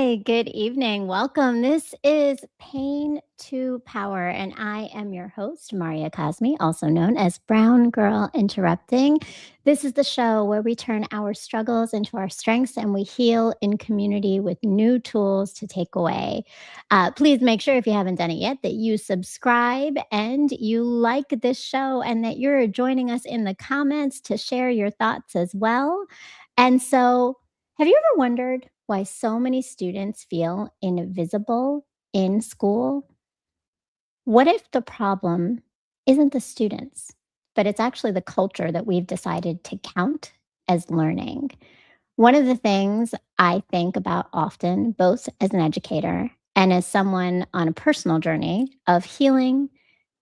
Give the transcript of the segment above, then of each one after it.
Hi, good evening. Welcome. This is Pain to Power, and I am your host, Marya Kazmi, also known as Brown Girl Interrupting. This is the show where we turn our struggles into our strengths and we heal in community with new tools to take away. Please make sure, if you haven't done it yet, that you subscribe and you like this show and that you're joining us in the comments to share your thoughts as well. And so, have you ever wondered why so many students feel invisible in school? What if the problem isn't the students, but it's actually the culture that we've decided to count as learning? One of the things I think about often, both as an educator and as someone on a personal journey of healing,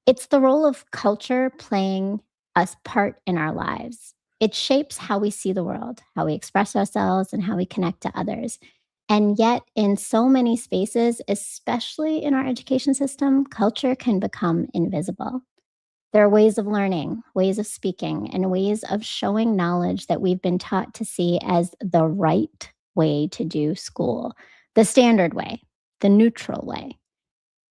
it's the role of culture playing a part in our lives. It shapes how we see the world, how we express ourselves, and how we connect to others. And yet, in so many spaces, especially in our education system, culture can become invisible. There are ways of learning, ways of speaking, and ways of showing knowledge that we've been taught to see as the right way to do school, the standard way, the neutral way.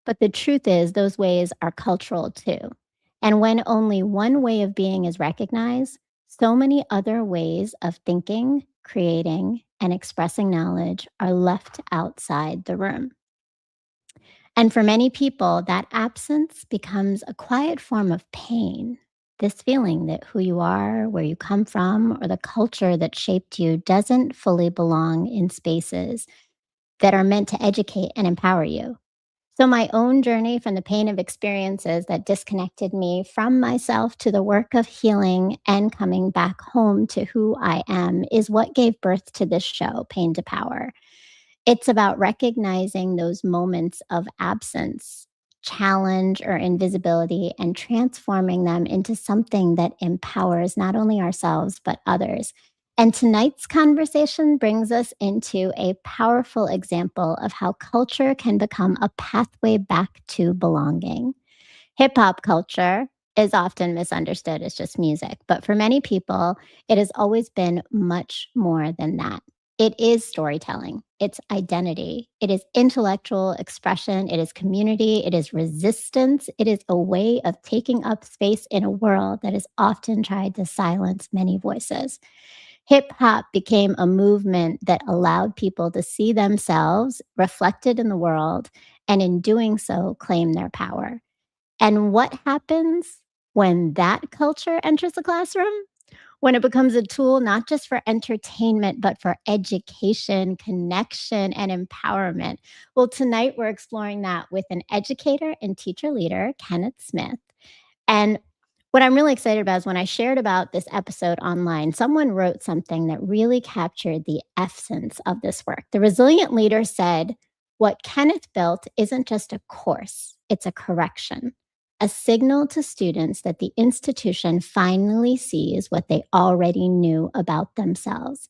But the truth is, those ways are cultural too. And when only one way of being is recognized, so many other ways of thinking, creating, and expressing knowledge are left outside the room. And for many people, that absence becomes a quiet form of pain. This feeling that who you are, where you come from, or the culture that shaped you doesn't fully belong in spaces that are meant to educate and empower you. So, my own journey from the pain of experiences that disconnected me from myself to the work of healing and coming back home to who I am is what gave birth to this show, Pain to Power. It's about recognizing those moments of absence, challenge, or invisibility and transforming them into something that empowers not only ourselves, but others. And tonight's conversation brings us into a powerful example of how culture can become a pathway back to belonging. Hip hop culture is often misunderstood as just music, but for many people, it has always been much more than that. It is storytelling, it's identity, it is intellectual expression, it is community, it is resistance, it is a way of taking up space in a world that has often tried to silence many voices. Hip hop became a movement that allowed people to see themselves reflected in the world and, in doing so, claim their power. And what happens when that culture enters the classroom? When it becomes a tool not just for entertainment, but for education, connection, and empowerment. Well, tonight we're exploring that with an educator and teacher leader, Kenneth Smith. And what I'm really excited about is when I shared about this episode online, someone wrote something that really captured the essence of this work. The resilient leader said, "What Kenneth built isn't just a course, it's a correction, a signal to students that the institution finally sees what they already knew about themselves."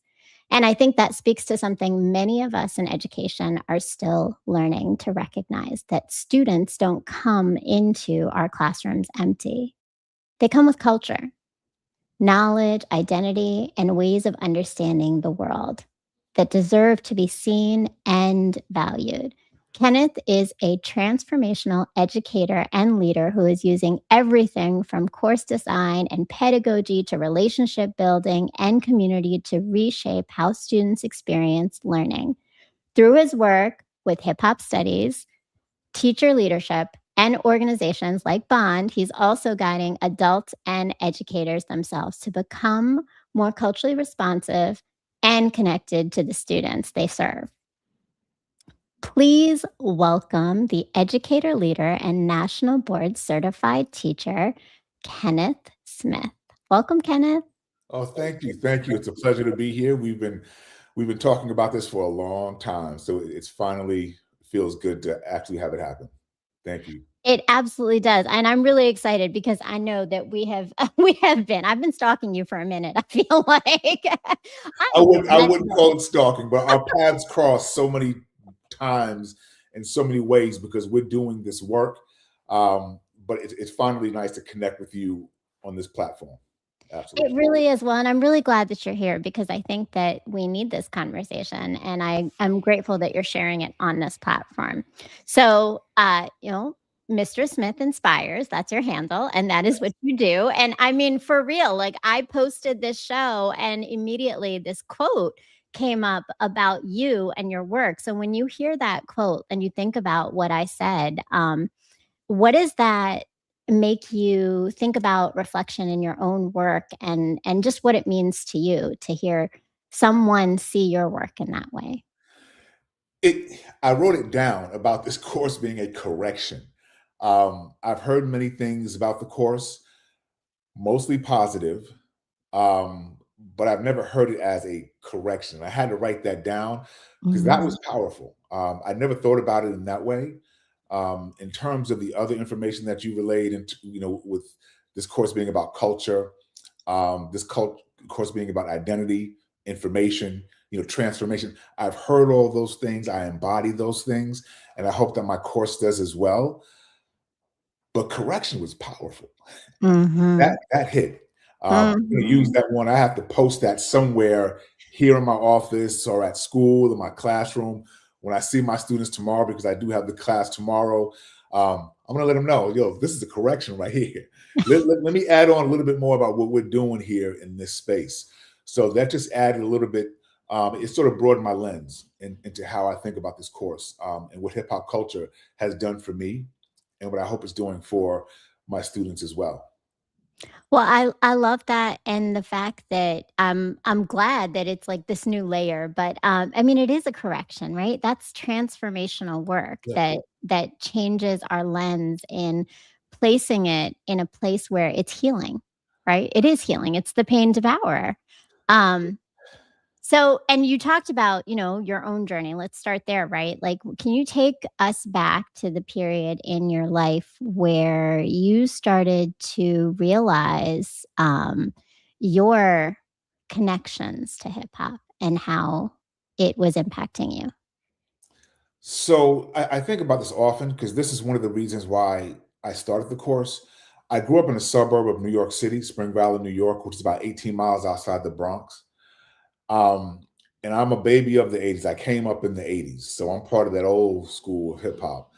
And I think that speaks to something many of us in education are still learning to recognize, that students don't come into our classrooms empty. They come with culture, knowledge, identity, and ways of understanding the world that deserve to be seen and valued. Kenneth is a transformational educator and leader who is using everything from course design and pedagogy to relationship building and community to reshape how students experience learning. Through his work with hip hop studies, teacher leadership, and organizations like Bond, he's also guiding adults and educators themselves to become more culturally responsive and connected to the students they serve. Please welcome the educator leader and national board certified teacher, Kenneth Smith. Welcome, Kenneth. Oh, thank you. Thank you. It's a pleasure to be here. We've been talking about this for a long time, so it's finally feels good to actually have it happen. Thank you. It absolutely does, and I'm really excited because I know that we have we have been. I've been stalking you for a minute. I feel like I I'm wouldn't I wouldn't relentless. call it stalking, but our paths cross so many times in so many ways because we're doing this work. But it's finally nice to connect with you on this platform. It Absolutely. really is. Well, and I'm really glad that you're here because I think that we need this conversation, and I'm grateful that you're sharing it on this platform. So, Mr. Smith Inspires, that's your handle, and that is what you do. And I mean, for real, like I posted this show and immediately this quote came up about you and your work. So when you hear that quote and you think about what I said, what does that make you think about reflection in your own work and just what it means to you to hear someone see your work in that way? I wrote it down about this course being a correction. I've heard many things about the course, mostly positive, um, but I've never heard it as a correction. I had to write that down because that Mhm. was powerful. I never thought about it in that way. In terms of the other information that you relayed, into, with this course being about culture, course being about identity, information, transformation. I've heard all those things. I embody those things, and I hope that my course does as well. But correction was powerful. Mhm. That hit. I'm gonna use Mhm. that one. I have to post that somewhere here in my office or at school in my classroom when I see my students tomorrow, because I do have the class tomorrow. I'm gonna let them know, yo, this is a correction right here. Let me add on a little bit more about what we're doing here in this space. So that just added a little bit. It sort of broadened my lens into how I think about this course, and what hip hop culture has done for me, and what I hope it's doing for my students as well. Well, I love that and the fact that I'm glad that it's like this new layer, but I mean it is a correction, right? That's transformational work Yeah. that changes our lens in placing it in a place where it's healing, right? It is healing. It's the pain devourer. Um so, and you talked about, your own journey. Let's start there, right? Like, can you take us back to the period in your life where you started to realize your connections to hip hop and how it was impacting you? So I think about this often because this is one of the reasons why I started the course. I grew up in a suburb of New York City, Spring Valley, New York, which is about 18 miles outside the Bronx. Um, and I'm a baby of the 80s. I came up in the 80s. So I'm part of that old school of hip hop.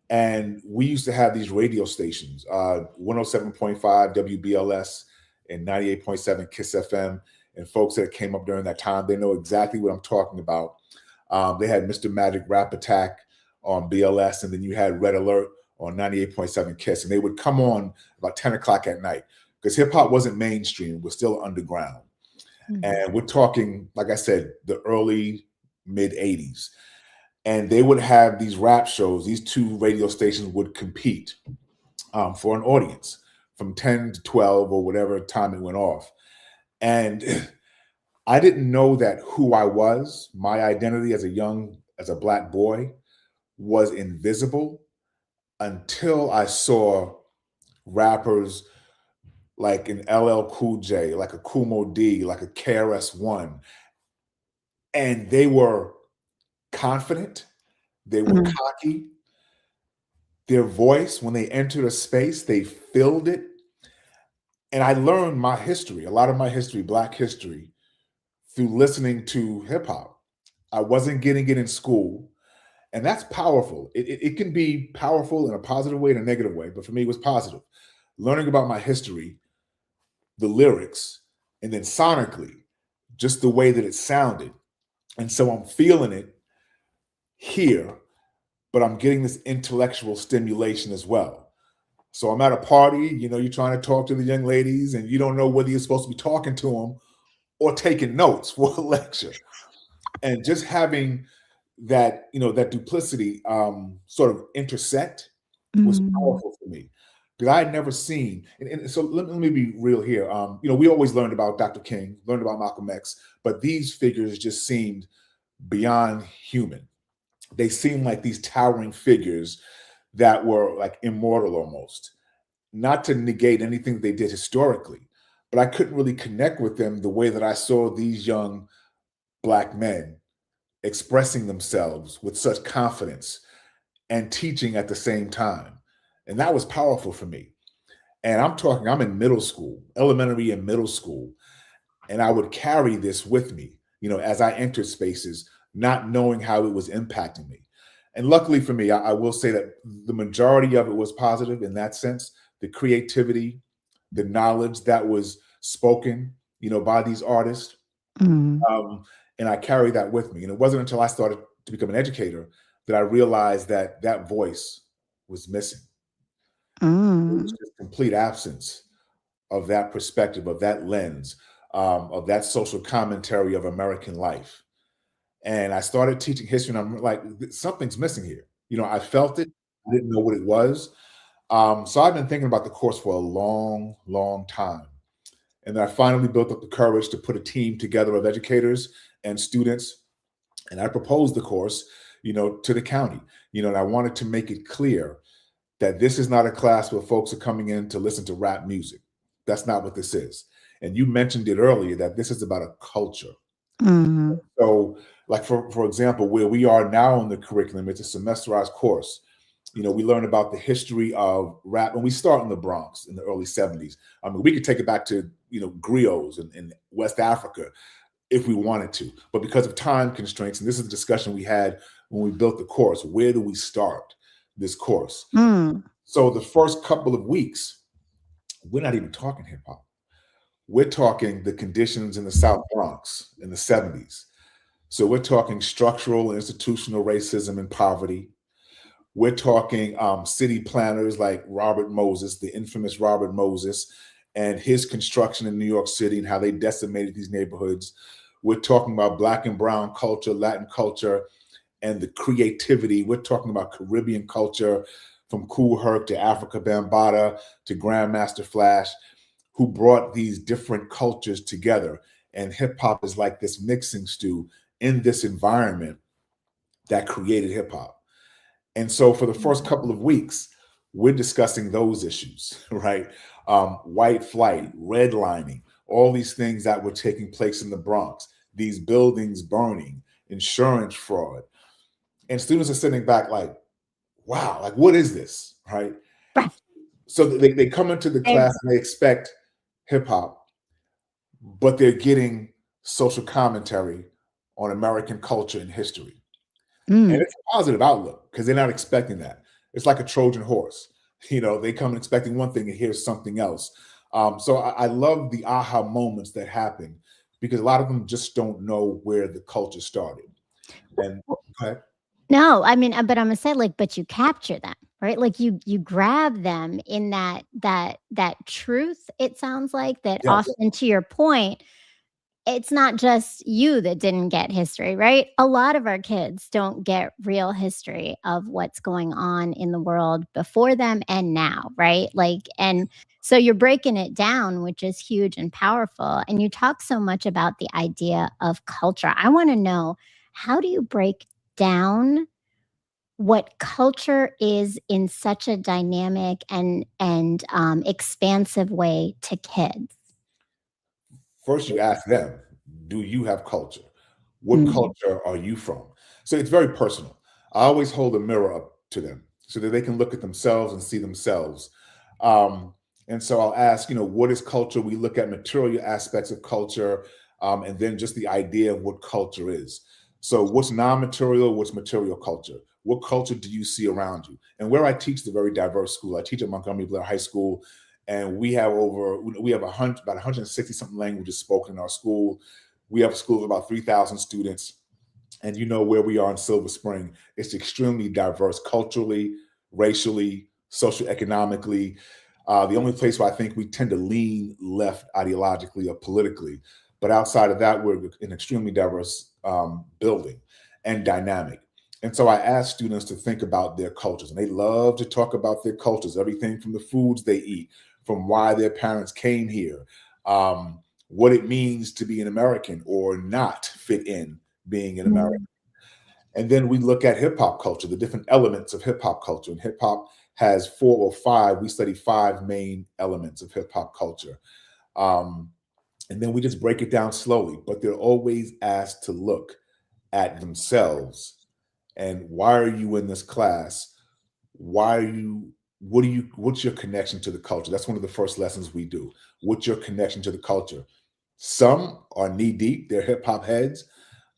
And we used to have these radio stations, 107.5 WBLS and 98.7 KISS FM. And folks that came up during that time, they know exactly what I'm talking about. They had Mr. Magic Rap Attack on BLS, and then you had Red Alert on 98.7 KISS. And they would come on about 10 o'clock at night because hip hop wasn't mainstream, it was still underground. Mhm. And we're talking, like I said, the early mid 80s. And they would have these rap shows. These two radio stations would compete for an audience from 10 to 12 or whatever time it went off. And I didn't know that who I was, my identity as a black boy, was invisible until I saw rappers like an LL Cool J, like a Kumo D, like a KRS-One, and they were confident, they were Mhm. cocky. Their voice, when they entered a space, they filled it. And I learned my history, a lot of my history, Black history, through listening to hip hop. I wasn't getting it in school. And that's powerful. It can be powerful in a positive way and a negative way, but for me, it was positive. Learning about my history, the lyrics, and then sonically, just the way that it sounded. And so I'm feeling it here, but I'm getting this intellectual stimulation as well. So I'm at a party, you're trying to talk to the young ladies, and you don't know whether you're supposed to be talking to them or taking notes for a lecture. And just having that duplicity sort of intersect was Mhm. powerful for me because I had never seen. And so let me be real here. We always learned about Dr. King, learned about Malcolm X, but these figures just seemed beyond human. They seemed like these towering figures that were like immortal almost. Not to negate anything they did historically, but I couldn't really connect with them the way that I saw these young black men expressing themselves with such confidence and teaching at the same time. And that was powerful for me. And I'm in middle school, elementary and middle school. And I would carry this with me, as I entered spaces, not knowing how it was impacting me. And luckily for me, I will say that the majority of it was positive in that sense. The creativity, the knowledge that was spoken, by these artists. Mm, And I carry that with me. And it wasn't until I started to become an educator that I realized that that voice was missing. It was mm, just complete absence of that perspective, of that lens, of that social commentary of American life. And I started teaching history, and I'm like, something's missing here. I felt it. I didn't know what it was. So I've been thinking about the course for a long, long time. And then I finally built up the courage to put a team together of educators and students. And I proposed the course, to the county, and I wanted to make it clear that this is not a class where folks are coming in to listen to rap music. That's not what this is. And you mentioned it earlier that this is about a culture. mm, So, like for example, where we are now in the curriculum, it's a semesterized course. We learn about the history of rap, and we start in the Bronx in the early 70s. I mean, we could take it back to, griots in West Africa if we wanted to. But because of time constraints, and this is the discussion we had when we built the course, where do we start this course? mm. So the first couple of weeks, we're not even talking hip hop. We're talking the conditions in the South Bronx in the 70s. So we're talking structural and institutional racism and poverty. We're talking city planners like Robert Moses, the infamous Robert Moses, and his construction in New York City and how they decimated these neighborhoods. We're talking about Black and brown culture, Latin culture, and the creativity. We're talking about Caribbean culture, from Kool Herc to Africa Bambaataa to Grandmaster Flash, who brought these different cultures together. And hip hop is like this mixing stew in this environment that created hip hop. And so for the first couple of weeks, we're discussing those issues, right? White flight, redlining, all these things that were taking place in the Bronx, these buildings burning, insurance fraud. And students are sitting back like, wow, like what is this, right? Right. So they come into the They're- class and they expect hip hop, but they're getting social commentary on American culture and history. And mm. it's a positive outlook because they're not expecting that. It's like a Trojan horse. They come expecting one thing and here's something else. So I love the aha moments that happen because a lot of them just don't know where the culture started. And go ahead. No, I mean, but I'm gonna say, like, but you capture them, right? Like you grab them in that truth. It sounds like that Yes. often, to your point, it's not just you that didn't get history, right? A lot of our kids don't get real history of what's going on in the world before them and now, right? Like, and so you're breaking it down, which is huge and powerful. And you talk so much about the idea of culture. I want to know, how do you break down what culture is in such a dynamic and expansive way to kids? First, you ask them, do you have culture? What Mm, culture are you from? So it's very personal. I always hold a mirror up to them so that they can look at themselves and see themselves. Um, and so I'll ask, what is culture? We look at material aspects of culture, and then just the idea of what culture is. So what's non-material, what's material culture? What culture do you see around you? And where I teach the very diverse school, I teach at Montgomery Blair High School, and we have about 160 something languages spoken in our school. We have a school of about 3,000 students, and where we are in Silver Spring, it's extremely diverse culturally, racially, socioeconomically. The only place where I think we tend to lean left ideologically or politically, but outside of that, we're an extremely diverse building and dynamic. And so I ask students to think about their cultures, and they love to talk about their cultures, everything from the foods they eat, from why their parents came here, what it means to be an American or not fit in being an American. mm, And then we look at hip hop culture, the different elements of hip hop culture. And hip hop has four or five, we study five main elements of hip hop culture. Um, and then we just break it down slowly, but they're always asked to look at themselves and why are you in this class? Why are you what's your connection to the culture? That's one of the first lessons we do. What's your connection to the culture? Some are knee deep, they're hip hop heads.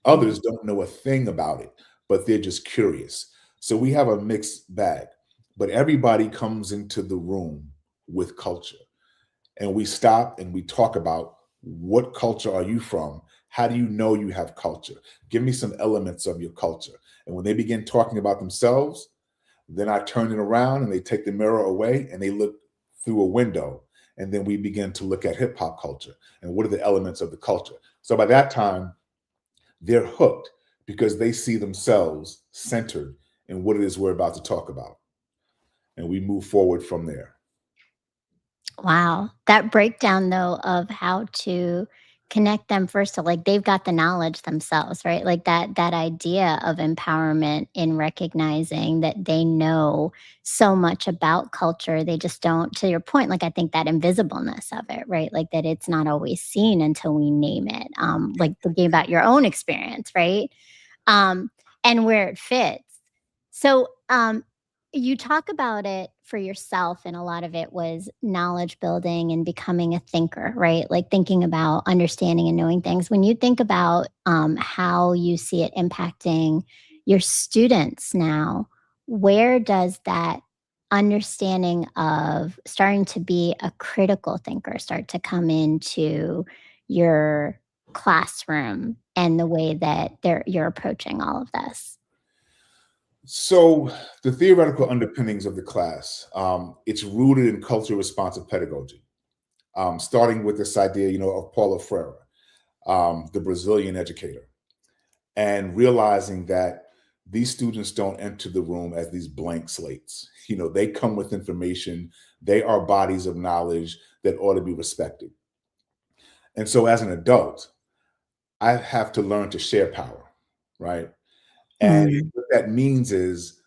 Mm. Others don't know a thing about it, but they're just curious. So we have a mixed bag, but everybody comes into the room with culture. And we stop and we talk about, what culture are you from? How do you know you have culture? Give me some elements of your culture. And when they begin talking about themselves, then I turn it around and they take the mirror away and they look through a window. And then we begin to look at hip hop culture and what are the elements of the culture. So by that time, they're hooked because they see themselves centered in what it is we're about to talk about. And we move forward from there. Wow. That breakdown though of how to connect them first to, like, they've got the knowledge themselves, right? Like that idea of empowerment in recognizing that they know so much about culture. They just don't, to your point, like I think that invisibleness of it, right? Like that it's not always seen until we name it. Like thinking about your own experience, right? um, and where it fits. So, you talk about it for yourself, and a lot of it was knowledge building and becoming a thinker, right? Like thinking about understanding and knowing things. When you think about how you see it impacting your students now, where does that understanding of starting to be a critical thinker start to come into your classroom and the way that you're approaching all of this? So the theoretical underpinnings of the class, it's rooted in culturally responsive pedagogy, starting with this idea, of Paulo Freire, the Brazilian educator, and realizing that these students don't enter the room as these blank slates. They come with information. They are bodies of knowledge that ought to be respected. And so as an adult, I have to learn to share power, right? And Mm, what that means is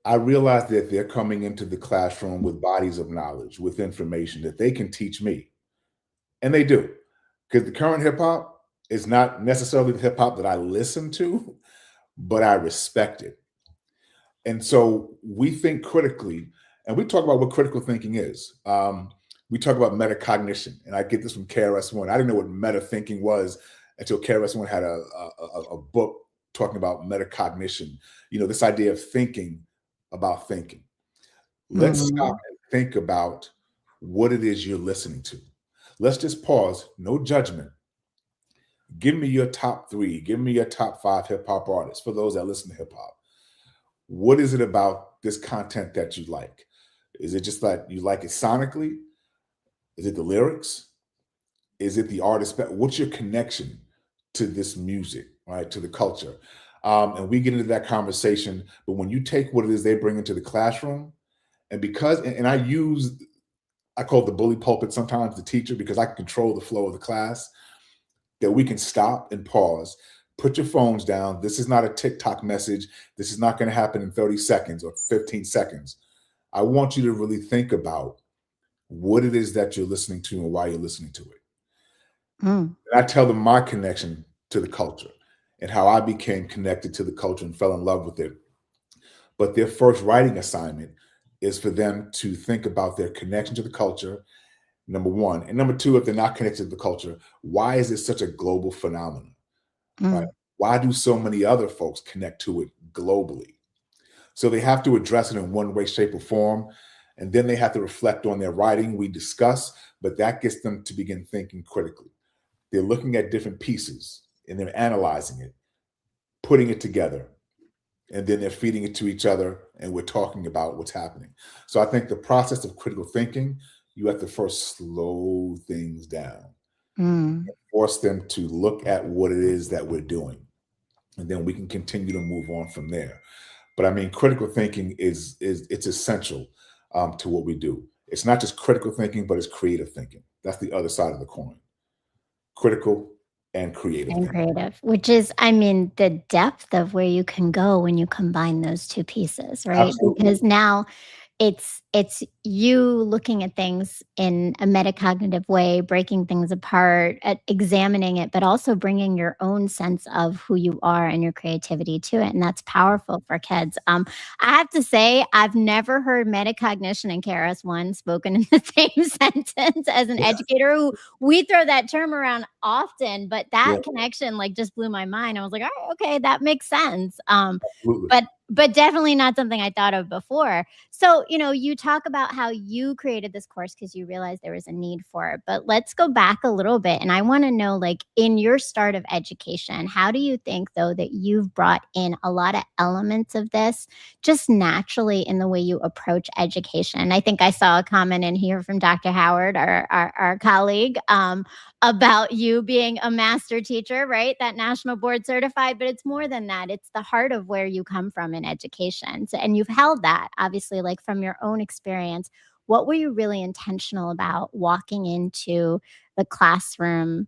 I realize that they're coming into the classroom with bodies of knowledge, with information that they can teach me. And they do. Because the current hip hop is not necessarily the hip hop that I listen to, but I respect it. And so we think critically, and we talk about what critical thinking is. We talk about metacognition, and I get this from KRS-One. I didn't know what meta thinking was until KRS-One had a book talking about metacognition. This idea of thinking about thinking. Let's stop mm, and think about what it is you're listening to. Let's just pause, no judgment. Give me your top three, give me your top five hip hop artists for those that listen to hip hop. What is it about this content that you like? Is it just that you like it sonically? Is it the lyrics? Is it the artist? What's your connection to this music, right? To the culture? And we get into that conversation. But when you take what it is they bring into the classroom, and I call it the bully pulpit sometimes, the teacher, because I can control the flow of the class, that we can stop and pause. Put your phones down. This is not a TikTok message. This is not going to happen in 30 seconds or 15 seconds. I want you to really think about what it is that you're listening to and why you're listening to it. mm, And I tell them my connection to the culture and how I became connected to the culture and fell in love with it. But their first writing assignment is for them to think about their connection to the culture, number one. And number two, if they're not connected to the culture, why is it such a global phenomenon, right? mm, Why do so many other folks connect to it globally? So they have to address it in one way, shape, or form. And then they have to reflect on their writing. We discuss, but that gets them to begin thinking critically. They're looking at different pieces and they're analyzing it, putting it together, and then they're feeding it to each other and we're talking about what's happening. So I think the process of critical thinking, you have to first slow things down, mm. force them to look at what it is that we're doing, and then we can continue to move on from there. But I mean, critical thinking is it's essential to what we do. It's not just critical thinking, but it's creative thinking. That's the other side of the coin. Critical and creative And thinking. creative, which is, I mean, the depth of where you can go when you combine those two pieces, right? Absolutely. Because now it's you looking at things in a metacognitive way, breaking things apart, examining it, but also bringing your own sense of who you are and your creativity to it, and that's powerful for kids. I have to say, I've never heard metacognition and KRS-One spoken in the same sentence as an Yeah, educator who we throw that term around often, but yeah, that connection, like, just blew my mind. I was like, "Alright, okay, that makes sense." absolutely. But definitely not something I thought of before. So, you talk about how you created this course because you realized there was a need for it. But let's go back a little bit. And I want to know, like, in your start of education, how do you think, though, that you've brought in a lot of elements of this just naturally in the way you approach education? I think I saw a comment in here from Dr. Howard, our colleague, about you being a master teacher, right? That national board certified, but it's more than that. It's the heart of where you come from in education. So, and you've held that obviously, like from your own experience. What were you really intentional about walking into the classroom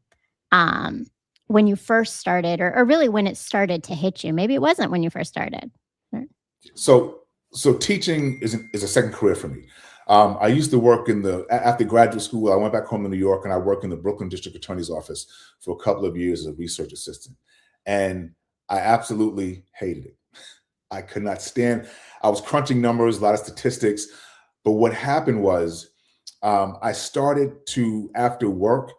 um, when you first started, or really when it started to hit you? Maybe it wasn't when you first started. Right. So, so teaching is a second career for me. I used to work after graduate school. I went back home to New York, and I worked in the Brooklyn District Attorney's Office for a couple of years as a research assistant, and I absolutely hated it. I could not stand. I was crunching numbers, a lot of statistics, but what happened was I started to, after work,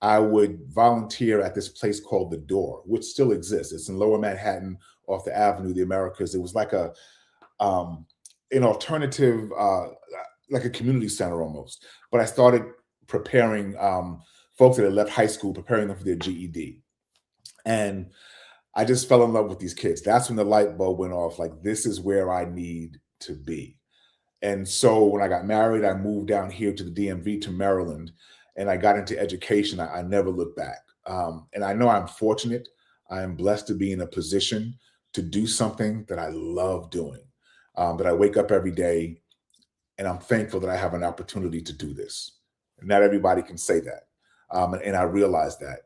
I would volunteer at this place called The Door, which still exists. It's in Lower Manhattan off the Avenue of the Americas. It was like um, an alternative, like a community center almost. But I started preparing folks that had left high school, preparing them for their GED. And I just fell in love with these kids. That's when the light bulb went off. Like, this is where I need to be. And so when I got married, I moved down here to the DMV, to Maryland, and I got into education. I never looked back. And I know I'm fortunate. I am blessed to be in a position to do something that I love doing, that I wake up every day and I'm thankful that I have an opportunity to do this. Not everybody can say that. And I realize that.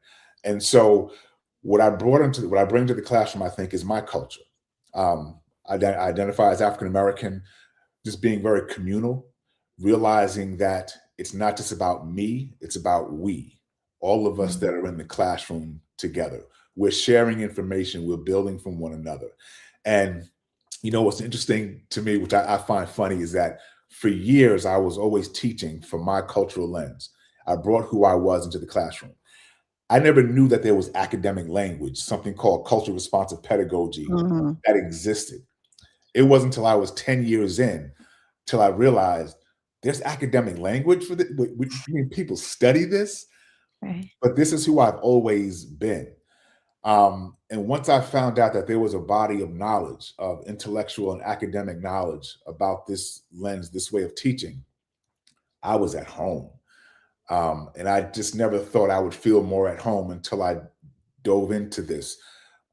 And so what I bring to the classroom, I think, is my culture. I identify as African American, just being very communal, realizing that it's not just about me, it's about we, all of us that are in the classroom together. We're sharing information, we're building from one another. And what's interesting to me, which I find funny, is that for years I was always teaching from my cultural lens. I brought who I was into the classroom. I never knew that there was academic language, something called culture responsive pedagogy, Mhm. that existed. It wasn't until I was 10 years in till I realized there's academic language for this. People study this, Right. but this is who I've always been. And once I found out that there was a body of knowledge, of intellectual and academic knowledge about this lens, this way of teaching, I was at home. And I just never thought I would feel more at home until I dove into this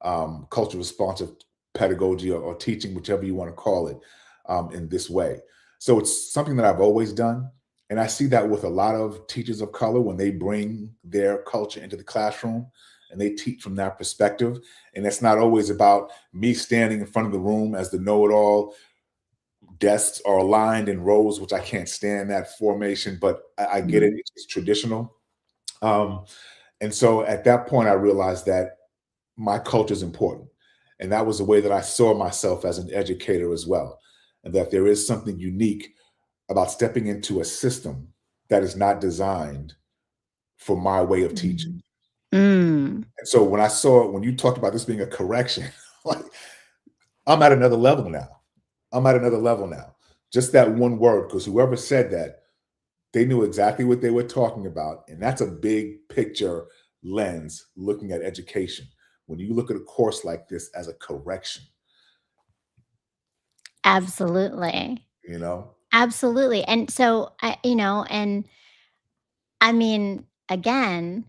culture responsive pedagogy, or teaching, whichever you want to call it, in this way. So it's something that I've always done. And I see that with a lot of teachers of color when they bring their culture into the classroom and they teach from that perspective. And it's not always about me standing in front of the room as the know it all. Desks are aligned in rows, which I can't stand that formation, but I get it. Mhm. It's traditional. Um, and so at that point, I realized that my culture is important. And that was the way that I saw myself as an educator as well. And that there is something unique about stepping into a system that is not designed for my way of teaching. Mhm. Mm. And so when you talked about this being a correction, like, I'm at another level now. I'm at another level now. Just that one word, because whoever said that, they knew exactly what they were talking about. And that's a big picture lens looking at education. When you look at a course like this as a correction, Absolutely. you know? Absolutely. And so and I mean, again,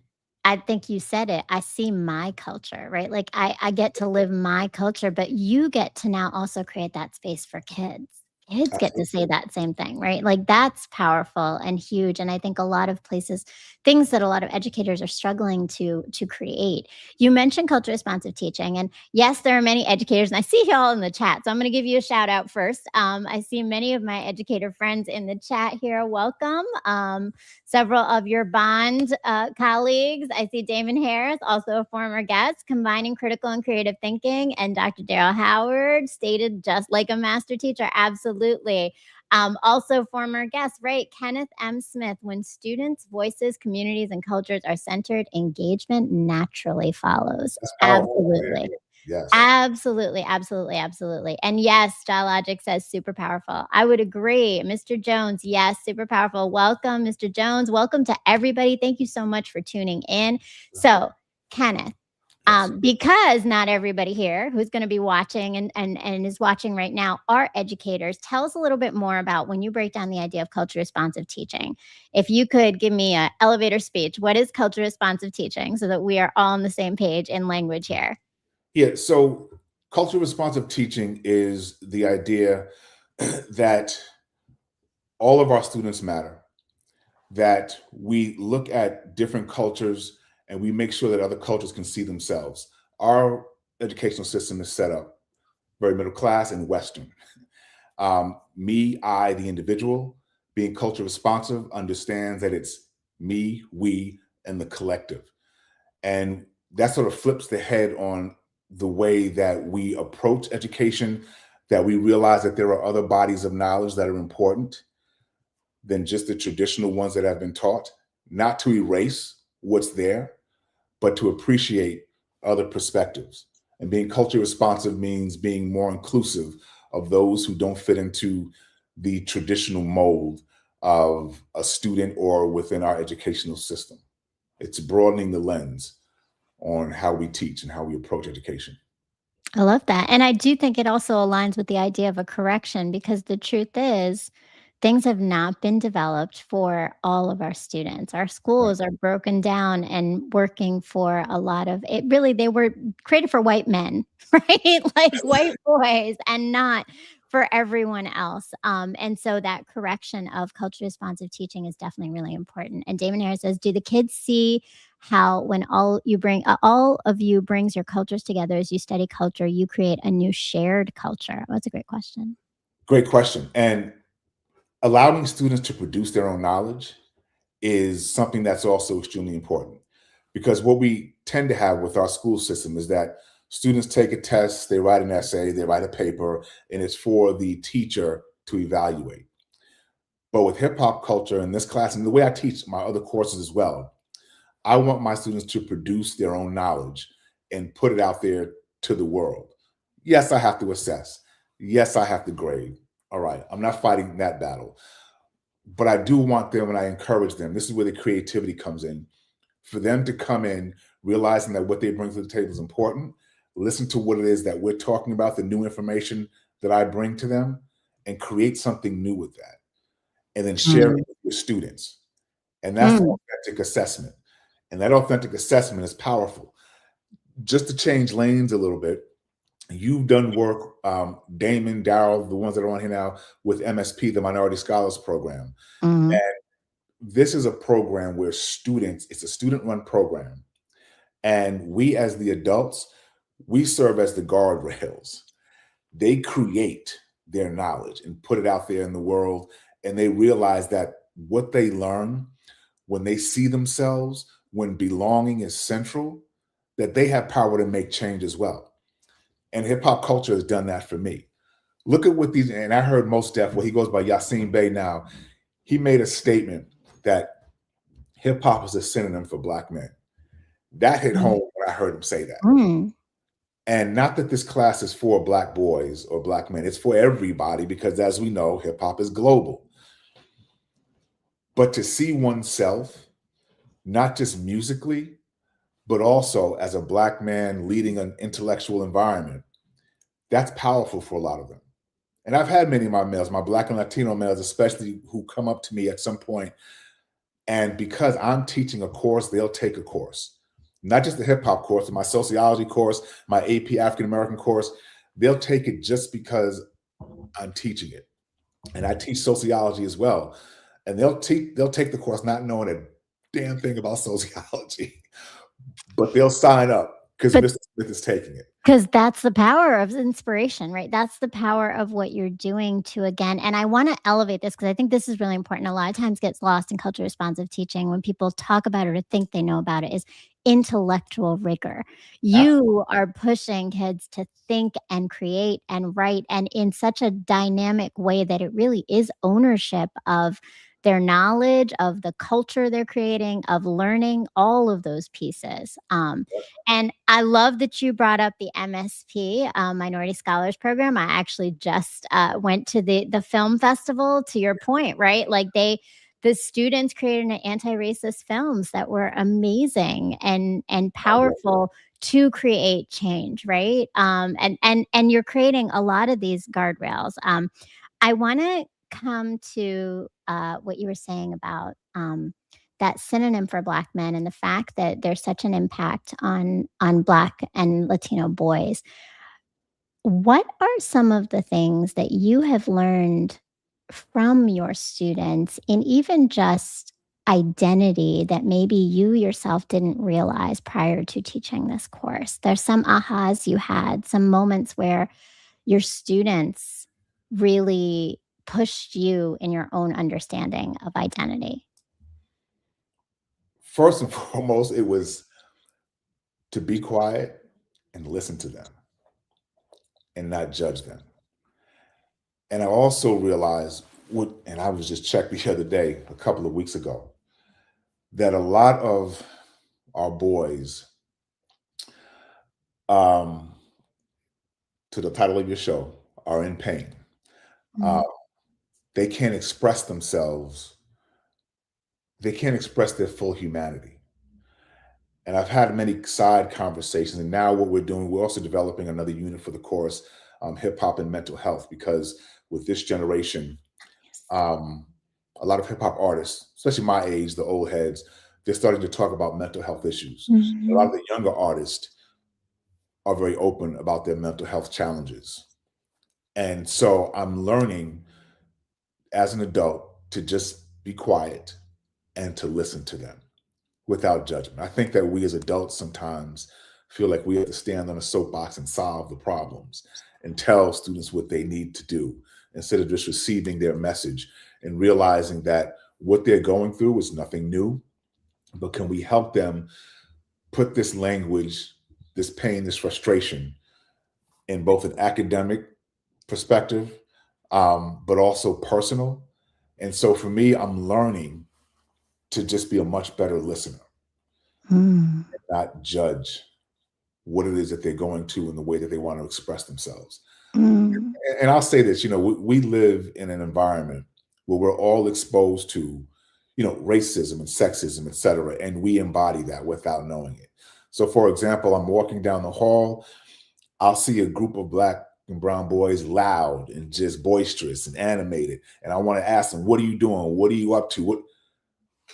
I think you said it. I see my culture, right? Like I get to live my culture, but you get to now also create that space for kids. kids get to say that same thing, right? Like that's powerful and huge. And I think a lot of places, things that a lot of educators are struggling to create. You mentioned culture responsive teaching, and yes, there are many educators, and I see y'all in the chat, so I'm going to give you a shout out first. I see many of my educator friends in the chat here. Welcome. Several of your bond colleagues. I see Damon Harris, also a former guest, combining critical and creative thinking, and Dr. Daryl Howard stated just like a master teacher. Absolutely. Also former guest, right? Kenneth M. Smith, when students' voices, communities, and cultures are centered, engagement naturally follows. That's powerful. Absolutely. Yes. Absolutely, absolutely, absolutely. And yes, Logic says super powerful. I would agree. Mr. Jones, yes, super powerful. Welcome, Mr. Jones. Welcome to everybody. Thank you so much for tuning in. So, Kenneth, Yes. because not everybody here who's going to be watching and is watching right now are educators, tell us a little bit more about when you break down the idea of culture responsive teaching. If you could give me an elevator speech, what is culture responsive teaching so that we are all on the same page in language here? Yeah. So culture responsive teaching is the idea that all of our students matter, that we look at different cultures and we make sure that other cultures can see themselves. Our educational system is set up very middle class and Western. I, the individual, being culture responsive, understands that it's me, we, and the collective. And that sort of flips the head on the way that we approach education, that we realize that there are other bodies of knowledge that are important than just the traditional ones that have been taught, not to erase what's there, but to appreciate other perspectives. And being culture responsive means being more inclusive of those who don't fit into the traditional mold of a student or within our educational system. It's broadening the lens on how we teach and how we approach education. I love that. And I do think it also aligns with the idea of a correction because the truth is, things have not been developed for all of our students. Our Right. schools are broken down and working for a lot of it. Really, they were created for white men, right? Like white boys, and not for everyone else. And so that correction of culture responsive teaching is definitely really important. And Damon Harris says, do the kids see how when all of you brings your cultures together as you study culture, you create a new shared culture? That's a great question. Great question. And allowing students to produce their own knowledge is something that's also extremely important, because what we tend to have with our school system is that students take a test, they write an essay, they write a paper, and it's for the teacher to evaluate. But with hip hop culture in this class, and the way I teach my other courses as well, I want my students to produce their own knowledge and put it out there to the world. Yes, I have to assess. Yes, I have to grade. All right, I'm not fighting that battle. But I do want them, and I encourage them. This is where the creativity comes in. For them to come in realizing that what they bring to the table is important, listen to what it is that we're talking about, the new information that I bring to them, and create something new with that. And then share it with your students. And that's the authentic assessment. And that authentic assessment is powerful. Just to change lanes a little bit, you've done work, Damon, Daryl, the ones that are on here now, with MSP, the Minority Scholars Program. Mhm. And this is a program where it's a student-run program. And we as the adults, we serve as the guardrails. They create their knowledge and put it out there in the world. And they realize that what they learn, when they see themselves, when belonging is central, that they have power to make change as well. And hip hop culture has done that for me. Look at what these, and I heard Mos Def, he goes by Yasin Bey now. He made a statement that hip hop is a synonym for Black men. That hit home when I heard him say that. Mm. And not that this class is for Black boys or Black men, it's for everybody, because as we know, hip hop is global. But to see oneself, not just musically, but also as a Black man leading an intellectual environment, that's powerful for a lot of them. And I've had many of my males, my Black and Latino males especially, who come up to me at some point, and because I'm teaching a course, they'll take a course. Not just the hip hop course, my sociology course, my AP African American course, they'll take it just because I'm teaching it. and I teach sociology as well. And they'll take the course not knowing a damn thing about sociology, but they'll sign up because But Mr. Smith is taking it. because that's the power of inspiration, right? That's the power of what you're doing to, again, and I want to elevate this because I think this is really important. A lot of times gets lost in culture responsive teaching when people talk about it or think they know about it is intellectual rigor. Absolutely. You are pushing kids to think and create and write and in such a dynamic way that it really is ownership of their knowledge, of the culture they're creating, of learning, all of those pieces. And I love that you brought up the MSP, Minority Scholars Program. I actually just went to the film festival. To your point, right? Like the students created an anti-racist films that were amazing and I love it. powerful to create change, right? And you're creating a lot of these guardrails. I want to come to what you were saying about that synonym for Black men and the fact that there's such an impact on Black and Latino boys. What are some of the things that you have learned from your students in even just identity that maybe you yourself didn't realize prior to teaching this course? There's some ahas you had, some moments where your students really pushed you in your own understanding of identity. First and foremost, it was to be quiet and listen to them and not judge them. And I also realized and I was just checked the other day, a couple of weeks ago, that a lot of our boys, um, to the title of your show, are in pain. Uh, Mm, they can't express themselves. They can't express their full humanity. And I've had many side conversations. And now what we're doing, we're also developing another unit for the course, hip hop and mental health, because with this generation, yes. um, a lot of hip hop artists, especially my age, the old heads, they're starting to talk about mental health issues. A lot Mhm. of the younger artists are very open about their mental health challenges. And so I'm learning as an adult to just be quiet and to listen to them without judgment. I think that we as adults sometimes feel like we have to stand on a soapbox and solve the problems and tell students what they need to do instead of just receiving their message and realizing that what they're going through is nothing new, but can we help them put this language, this pain, this frustration in both an academic perspective, but also personal. And so for me, I'm learning to just be a much better listener, Mm, not judge what it is that they're going to and the way that they want to express themselves. mm, And I'll say this, we live in an environment where we're all exposed to, racism and sexism, et cetera, and we embody that without knowing it. So, for example, I'm walking down the hall, I'll see a group of Black and brown boys loud and just boisterous and animated. And I want to ask them, what are you doing? What are you up to?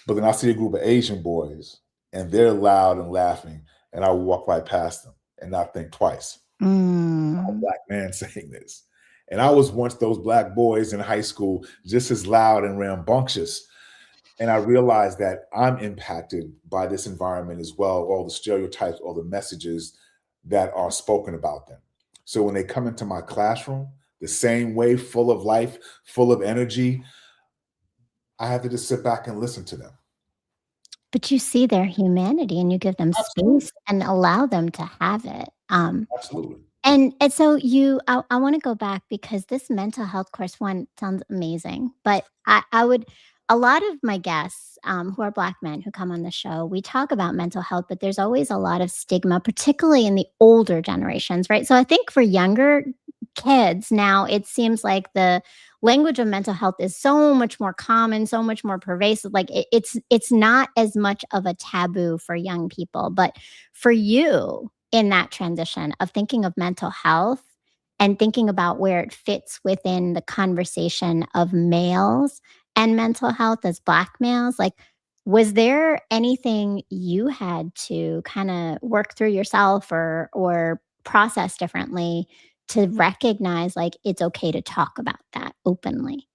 But then I see a group of Asian boys and they're loud and laughing, and I walk right past them and not think twice. I'm a mm. Black man saying this. And I was once those Black boys in high school, just as loud and rambunctious. And I realized that I'm impacted by this environment as well, all the stereotypes, all the messages that are spoken about them. So when they come into my classroom, the same way, full of life, full of energy, I have to just sit back and listen to them. But you see their humanity and you give them Absolutely. space and allow them to have it. Absolutely. And so I want to go back because this mental health course one sounds amazing, but I would a lot of my guests who are Black men who come on the show, we talk about mental health, but there's always a lot of stigma, particularly in the older generations, right? So I think for younger kids now, it seems like the language of mental health is so much more common, so much more pervasive. Like it's not as much of a taboo for young people, but for you in that transition of thinking of mental health and thinking about where it fits within the conversation of males and mental health as Black males, like was there anything you had to kind of work through yourself or process differently to recognize like it's okay to talk about that openly?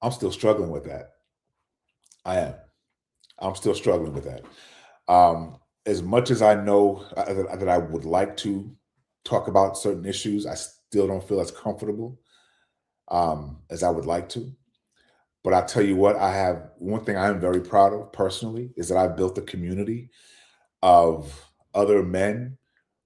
I'm still struggling with that. I am. I'm still struggling with that. As much as I know that I would like to talk about certain issues, I still don't feel as comfortable as I would like to. But I tell you what, I have one thing I am very proud of personally is that I've built a community of other men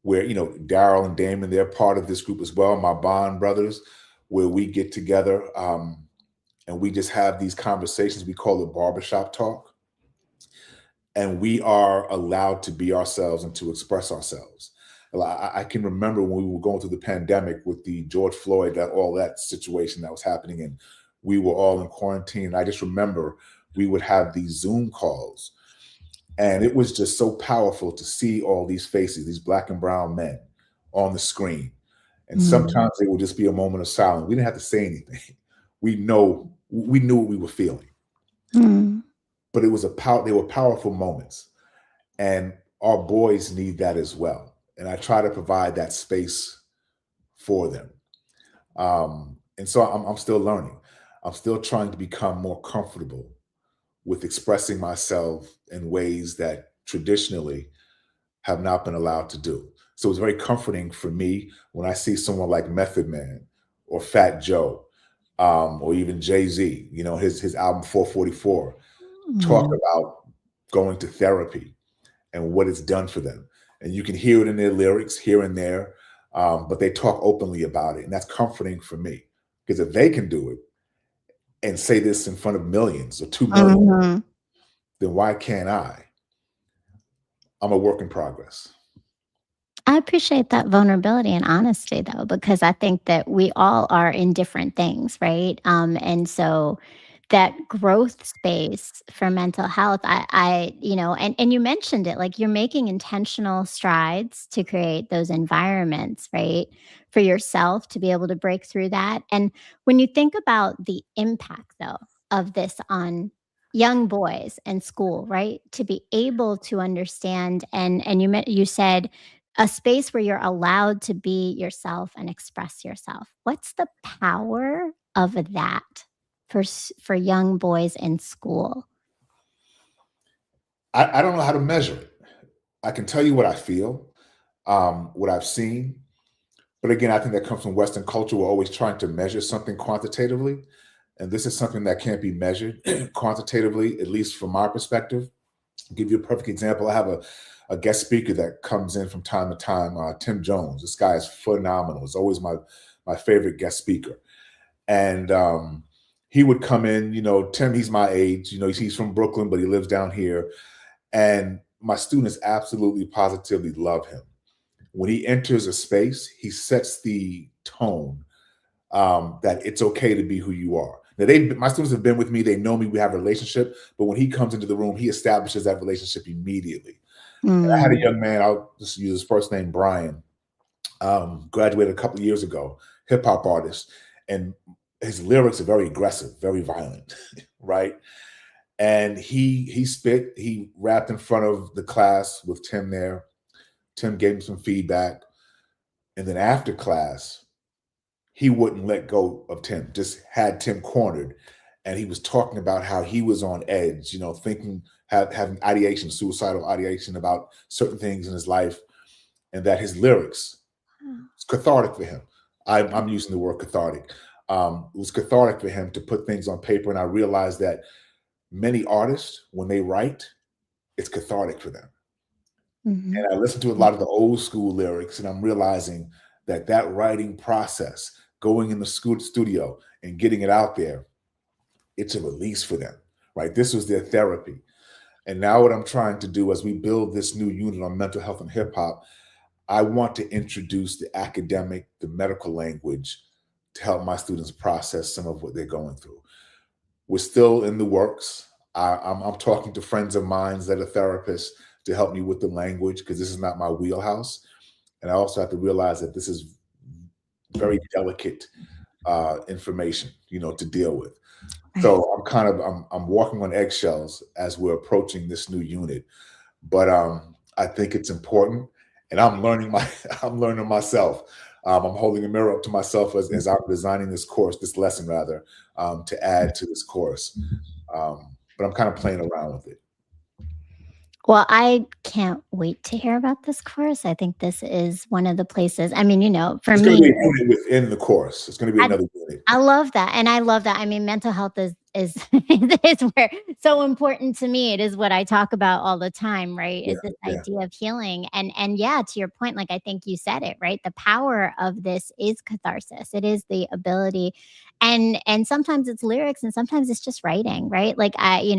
where, Daryl and Damon, they're part of this group as well, my bond brothers, where we get together and we just have these conversations. We call it barbershop talk. And we are allowed to be ourselves and to express ourselves. I can remember when we were going through the pandemic with the George Floyd, all that situation that was happening, and we were all in quarantine. I just remember we would have these Zoom calls, and it was just so powerful to see all these faces, these black and brown men on the screen. And sometimes it would just be a moment of silence. We didn't have to say anything. We knew what we were feeling. But they were powerful moments. And our boys need that as well. And I try to provide that space for them. And so I'm still learning. I'm still trying to become more comfortable with expressing myself in ways that traditionally have not been allowed to do. So it's very comforting for me when I see someone like Method Man or Fat Joe, or even Jay-Z, his album 444, talk about going to therapy and what it's done for them. And you can hear it in their lyrics here and there, but they talk openly about it. And that's comforting for me, because if they can do it and say this in front of millions or 2 million, then why can't I? I'm a work in progress. I appreciate that vulnerability and honesty, though, because I think that we all are in different things, right? And so that growth space for mental health, and you mentioned it, like you're making intentional strides to create those environments, right, for yourself to be able to break through that. And when you think about the impact, though, of this on young boys and school, right, to be able to understand, and you said a space where you're allowed to be yourself and express yourself. What's the power of that for young boys in school? I don't know how to measure it. I can tell you what I feel, what I've seen. But again, I think that comes from Western culture. We're always trying to measure something quantitatively. And this is something that can't be measured quantitatively, at least from my perspective. I'll give you a perfect example. I have a guest speaker that comes in from time to time, Tim Jones. This guy is phenomenal. It's always my favorite guest speaker. And he would come in, Tim, he's my age, he's from Brooklyn, but he lives down here. And my students absolutely positively love him. When he enters a space, he sets the tone that it's okay to be who you are. Now, my students have been with me. They know me. We have a relationship. But when he comes into the room, he establishes that relationship immediately. And I had a young man, I'll just use his first name, Brian, graduated a couple of years ago, hip hop artist. And his lyrics are very aggressive, very violent, right? And he rapped in front of the class with Tim there. Tim gave him some feedback. And then after class, he wouldn't let go of Tim, just had Tim cornered. And he was talking about how he was on edge, thinking, having ideation, suicidal ideation about certain things in his life, and that his lyrics, it's cathartic for him. I'm using the word cathartic. It was cathartic for him to put things on paper. And I realized that many artists, when they write, it's cathartic for them. And I listen to a lot of the old school lyrics, and I'm realizing that writing process, going in the studio and getting it out there, it's a release for them, right? This was their therapy. And now what I'm trying to do as we build this new unit on mental health and hip hop, I want to introduce the academic, the medical language to help my students process some of what they're going through. We're still in the works. I'm talking to friends of mine that are therapists to help me with the language, because this is not my wheelhouse. And I also have to realize that this is very delicate information, to deal with. So I'm walking on eggshells as we're approaching this new unit. But I think it's important, and I'm learning myself. I'm holding a mirror up to myself as I'm designing this course, this lesson rather, to add to this course. But I'm kind of playing around with it. Well, I can't wait to hear about this course. I think this is one of the places, I mean, for It's going to me, be a unit within the course. It's going to be I another unit. I love that, and I love that. I mean, mental health is is where so important to me. It is what I talk about all the time, right? Yeah, Is this yeah, idea of healing, and yeah, to your point, like I think you said it right. The power of this is catharsis. It is the ability, and sometimes it's lyrics, and sometimes it's just writing, right? Like I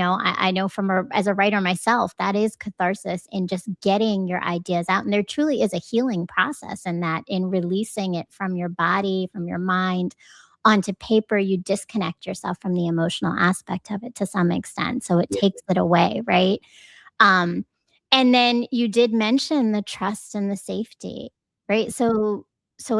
know from as a writer myself, that is catharsis in just getting your ideas out, and there truly is a healing process in that, in releasing it from your body, from your mind onto paper. You disconnect yourself from the emotional aspect of it to some extent. So it yeah. takes it away, right? Um, and then you did mention the trust and the safety, right? So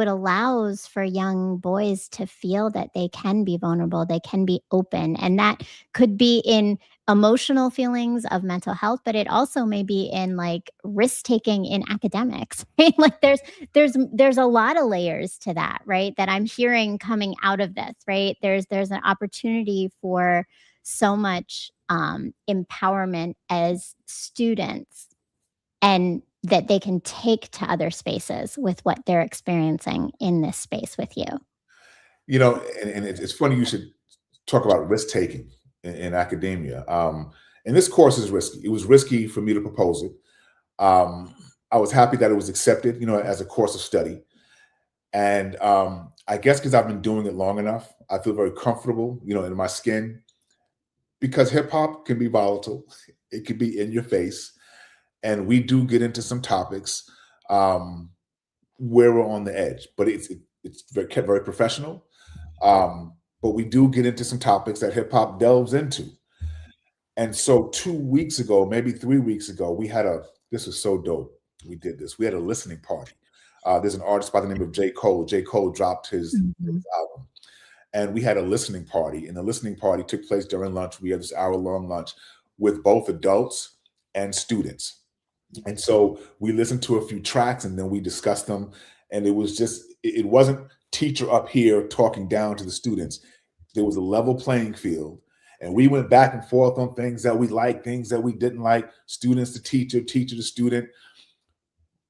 it allows for young boys to feel that they can be vulnerable, they can be open, and that could be in emotional feelings of mental health, but it also may be in like risk taking in academics, right? Like there's a lot of layers to that, right? That I'm hearing coming out of this, right? There's an opportunity for so much empowerment as students, and that they can take to other spaces with what they're experiencing in this space with you. And it's funny you should talk about risk taking in academia. And this course is risky. It was risky for me to propose it. I was happy that it was accepted, as a course of study. And I guess because I've been doing it long enough, I feel very comfortable, in my skin, because hip hop can be volatile. It can be in your face. And we do get into some topics where we're on the edge, but it's kept very professional. But we do get into some topics that hip hop delves into. And so 2 weeks ago, maybe 3 weeks ago, this was so dope. We did this. We had a listening party. There's an artist by the name of J. Cole. J. Cole dropped his Mhm. album. And we had a listening party. And the listening party took place during lunch. We had this hour-long lunch with both adults and students. And so we listened to a few tracks and then we discussed them. And it wasn't teacher up here talking down to the students. There was a level playing field. And we went back and forth on things that we liked, things that we didn't like, students to teacher, teacher to student.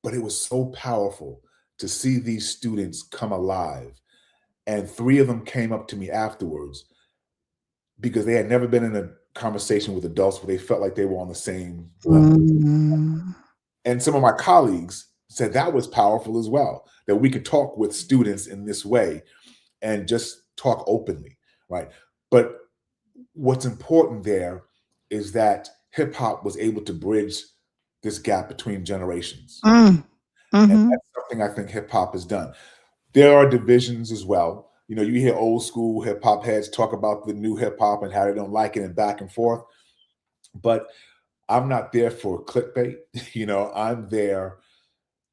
But it was so powerful to see these students come alive. And 3 of them came up to me afterwards because they had never been in a conversation with adults where they felt like they were on the same level. Mm. And some of my colleagues said that was powerful as well, that we could talk with students in this way and just talk openly, right? But what's important there is that hip hop was able to bridge this gap between generations. Mm. And Mhm. that's something I think hip hop has done. There are divisions as well. You hear old school hip hop heads talk about the new hip hop and how they don't like it and back and forth. But I'm not there for clickbait. I'm there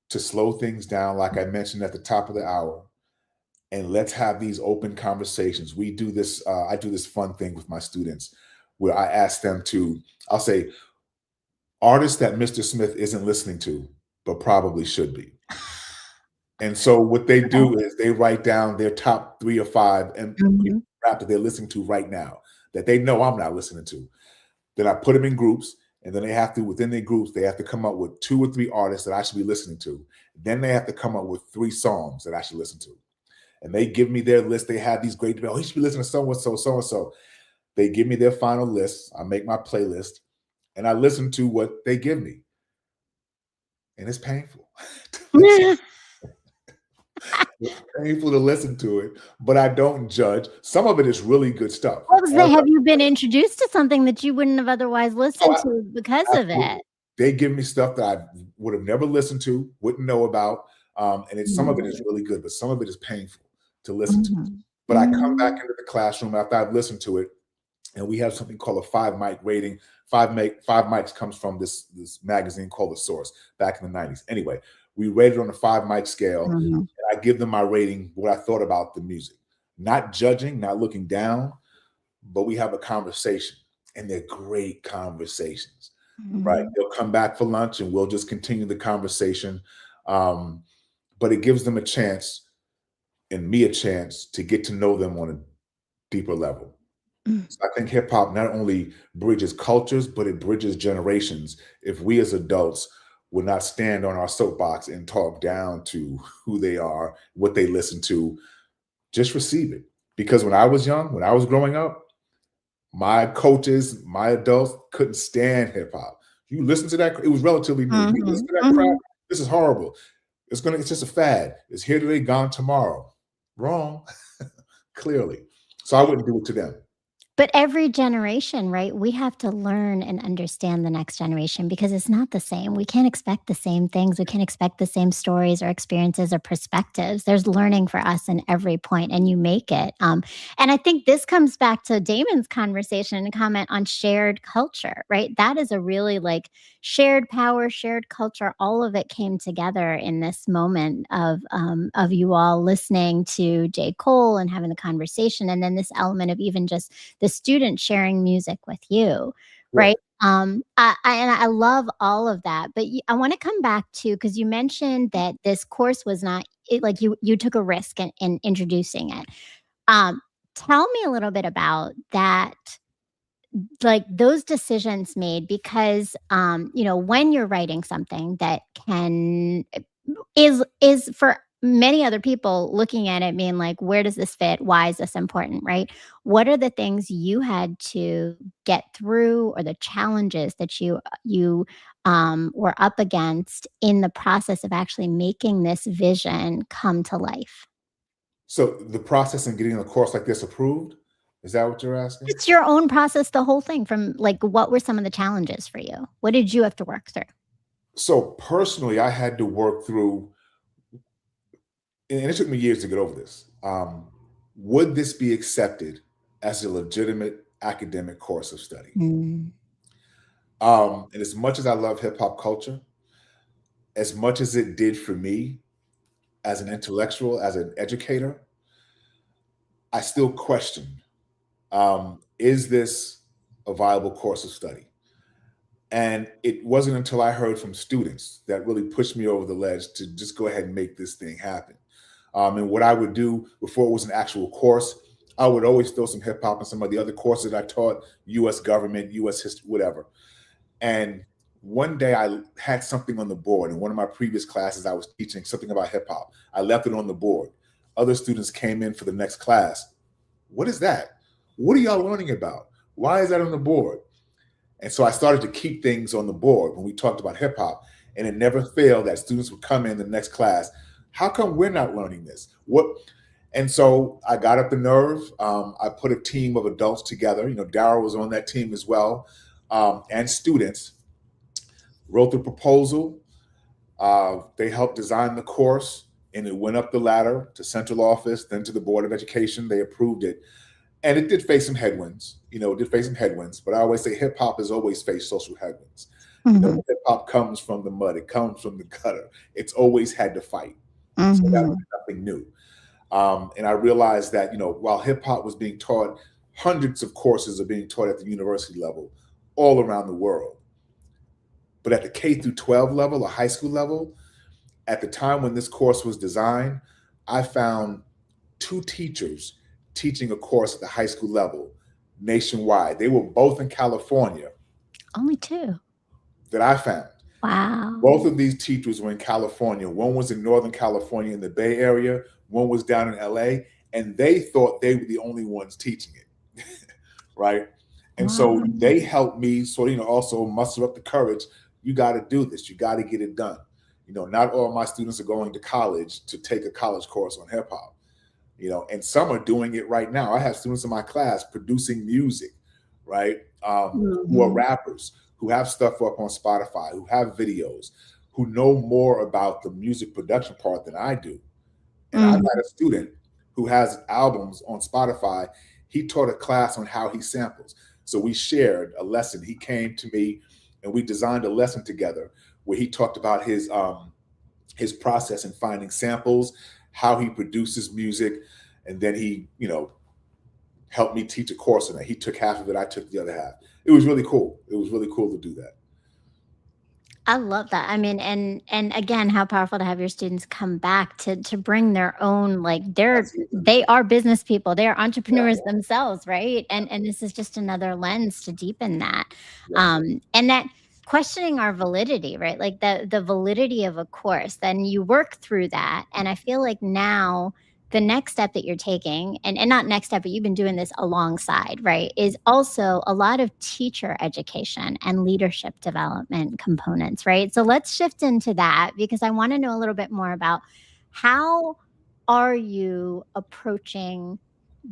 to slow things down, like I mentioned at the top of the hour, and let's have these open conversations. We do this. I do this fun thing with my students where I ask them I'll say, artists that Mr. Smith isn't listening to, but probably should be. And so what they do is they write down their top 3 or 5 and Mhm. rap that they're listening to right now that they know I'm not listening to. Then I put them in groups, and then within their groups, they have to come up with 2 or 3 artists that I should be listening to. Then they have to come up with 3 songs that I should listen to. And they give me their list. They have these great, oh, you should be listening to so-and-so, so-and-so. They give me their final list. I make my playlist, and I listen to what they give me. And it's painful. It's painful to listen to it, but I don't judge. Some of it is really good stuff. What was the Have you been introduced to something that you wouldn't have otherwise listened Oh, to because of absolutely. it? They give me stuff that I would have never listened to, wouldn't know about. And some of it is Mhm. really good, but some of it is painful to listen to. Mhm. But I come back Mm. into the classroom after I've listened to it, and we have something called a 5 mic rating. Five mics comes from this magazine called The Source back in the 90s. Anyway, we rated on a 5 mic scale, Mhm. and I give them my rating, what I thought about the music. Not judging, not looking down, but we have a conversation, and they're great conversations, right? Mhm. They'll come back for lunch, and we'll just continue the conversation. But it gives them a chance and me a chance to get to know them on a deeper level. Mm. So I think hip hop not only bridges cultures, but it bridges generations. If we as adults would not stand on our soapbox and talk down to who they are, what they listen to, just receive it. Because when I was young, when I was growing up, my coaches, my adults couldn't stand hip hop. You listen to that, it was relatively new. You listen Mhm, to that crap, mhm. this is horrible. It's just a fad. It's here today, gone tomorrow. Wrong, clearly. So I wouldn't do it to them. But every generation, right? We have to learn and understand the next generation because it's not the same. We can't expect the same things. We can't expect the same stories or experiences or perspectives. There's learning for us in every point, and you make it. And I think this comes back to Damon's conversation and comment on shared culture, right? That is a really like shared power, shared culture. All of it came together in this moment of you all listening to J. Cole and having the conversation, and then this element of even just the student sharing music with you, Right. right? And I love all of that, but I want to come back to because you mentioned that this course was not like you took a risk in introducing it. Um, Tell me a little bit about that, like those decisions made because when you're writing something that can is for many other people looking at it being like, where does this fit? Why is this important? Right? What are the things you had to get through or the challenges that you were up against in the process of actually making this vision come to life? So the process in getting a course like this approved, is that what you're asking? It's your own process, the whole thing from like what were some of the challenges for you? What did you have to work through? So personally, I had to work through, and it took me years to get over this. Would this be accepted as a legitimate academic course of study? Mm. And as much as I love hip hop culture, as much as it did for me as an intellectual, as an educator, I still questioned, is this a viable course of study? And it wasn't until I heard from students that really pushed me over the ledge to just go ahead and make this thing happen. And what I would do before it was an actual course, I would always throw some hip hop and some of the other courses I taught, US government, US history, whatever. And one day I had something on the board. In one of my previous classes, I was teaching something about hip hop. I left it on the board. Other students came in for the next class. What is that? What are y'all learning about? Why is that on the board? And so I started to keep things on the board when we talked about hip hop. And it never failed that students would come in the next class. How come we're not learning this? What? And so I got up the nerve. I put a team of adults together. You know, Daryl was on that team as well, and students wrote the proposal. They helped design the course, and it went up the ladder to central office, then to the Board of Education. They approved it, and it did face some headwinds. You know, it did face some headwinds. But I always say hip hop has always faced social headwinds. You know, Mhm, hip hop comes from the mud. It comes from the gutter. It's always had to fight. So that was mhm. nothing new. And I realized that, you know, while hip hop was being taught, hundreds of courses are being taught at the university level all around the world. But at the K through 12 level or high school level, at the time when this course was designed, I found two teachers teaching a course at the high school level nationwide. They were both in California Only 2. that I found. Wow. Both of these teachers were in California. One was in Northern California in the Bay Area, one was down in LA, and they thought they were the only ones teaching it. Right? And so Wow. they helped me sort of, you know, also muster up the courage. You got to do this. You got to get it done. You know, not all my students are going to college to take a college course on hip hop. You know, and some are doing it right now. I have students in my class producing music, right? Who are Mhm, rappers, who have stuff up on Spotify, who have videos, who know more about the music production part than I do. And I've mhm. had a student who has albums on Spotify. He taught a class on how he samples. So we shared a lesson. He came to me and we designed a lesson together where he talked about his process in finding samples, how he produces music, and then he, you know, helped me teach a course on it. He took half of it, I took the other half. It was really cool. It was really cool to do that. I love that. I mean, and again, how powerful to have your students come back to bring their own, like Absolutely. they are business people, they are Yeah. entrepreneurs themselves, right? Yeah. And this is just another lens to deepen that, Yeah. and that questioning our validity, right? Like the validity of a course. Then you work through that, and I feel like now the next step that you're taking, and not next step, but you've been doing this alongside, right, is also a lot of teacher education and leadership development components, right? So let's shift into that because I want to know a little bit more about how are you approaching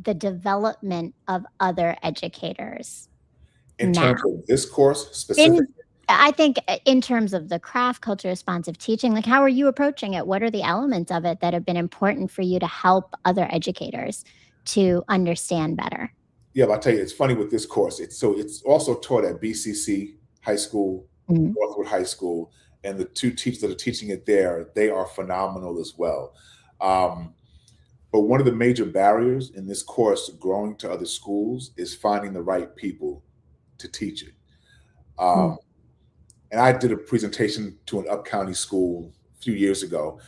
the development of other educators In now? terms of this course In specifically, I think in terms of the craft culture responsive teaching, like how are you approaching it? What are the elements of it that have been important for you to help other educators to understand better? yeah, but I'll tell you, it's funny with this course. It's also taught at BCC High School, Mhm. Northwood High School, and the two teachers that are teaching it there, they are phenomenal as well. Um, but one of the major barriers in this course growing to other schools is finding the right people to teach it. Mm. Um, and I did a presentation to an up county school a few years ago,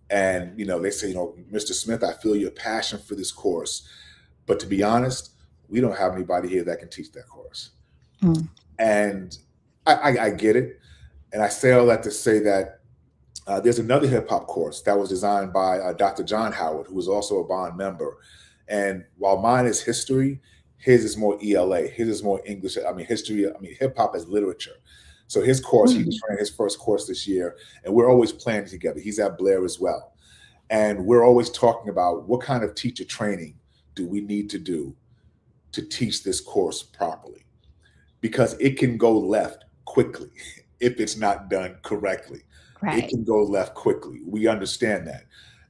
and they say, Mr. Smith, I feel your passion for this course, but to be honest, we don't have anybody here that can teach that course. Mm. And I get it, and I say all that to say that there's another hip hop course that was designed by Dr. John Howard, who is also a Bond member. And while mine is history, his is more ELA. His is more English. I mean, history. I mean, hip hop as literature. So his course, he Mm. just ran his first course this year, and we're always planning together. He's at Blair as well, and we're always talking about what kind of teacher training do we need to do to teach this course properly, because it can go left quickly if it's not done correctly. It Right. can go left quickly. We understand that.